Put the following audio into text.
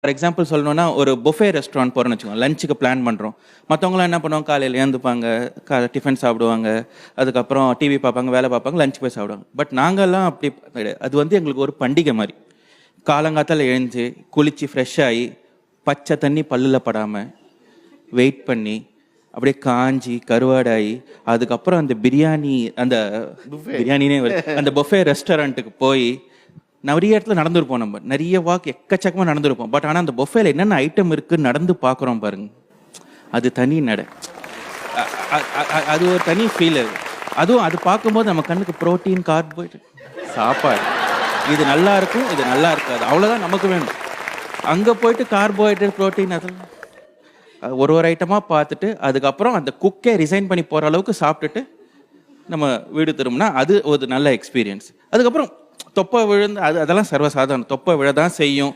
For example சொல்லணும்னா ஒரு buffet restaurant போகிறோன்னு வச்சுக்கோங்க, லஞ்சுக்கு பிளான் பண்ணுறோம். மற்றவங்களாம் என்ன பண்ணுவாங்க, காலையில் ஏந்துப்பாங்க, டிஃபன் சாப்பிடுவாங்க, அதுக்கப்புறம் டிவி பார்ப்பாங்க, வேலை பார்ப்பாங்க, லஞ்ச் போய் சாப்பிடுவாங்க. பட் நாங்கள்லாம் அப்படி கிடையாது. அது வந்து எங்களுக்கு ஒரு பண்டிகை மாதிரி. காலங்காத்தால் எழுந்து குளித்து ஃப்ரெஷ் ஆகி பச்சை தண்ணி பல்லில் படாமல் வெயிட் பண்ணி அப்படியே காஞ்சி கருவாடாகி அதுக்கப்புறம் அந்த பிரியாணி, அந்த பிரியாணினே அந்த புஃபே ரெஸ்டாரண்ட்டுக்கு போய் நிறைய இடத்துல நடந்துருப்போம். நம்ம நிறைய வாக் எக்கச்சக்கமாக நடந்துருப்போம். பட் ஆனால் அந்த புஃபேல என்னென்ன ஐட்டம் இருக்குன்னு நடந்து பார்க்குறோம் பாருங்க, அது தனி நட. அது ஒரு தனி ஃபீல். அதுவும் அது பார்க்கும்போது நம்ம கண்ணுக்கு ப்ரோட்டீன், கார்போஹைட்ரேட், சாப்பாடு, இது நல்லா இருக்கும், இது நல்லா இருக்காது, அவ்வளோதான் நமக்கு வேணும். அங்கே போயிட்டு கார்போஹைட்ரேட், ப்ரோட்டீன், அதெல்லாம் ஒரு ஐட்டமாக பார்த்துட்டு அதுக்கப்புறம் அந்த குக்கே ரிசைன் பண்ணி போகிற அளவுக்கு சாப்பிட்டுட்டு நம்ம வீடு திரும்பினா அது ஒரு நல்ல எக்ஸ்பீரியன்ஸ். அதுக்கப்புறம் தொப்பை விழுந்து அதெல்லாம் சர்வசாதாரணம். தொப்பை விழ தான் செய்யும்.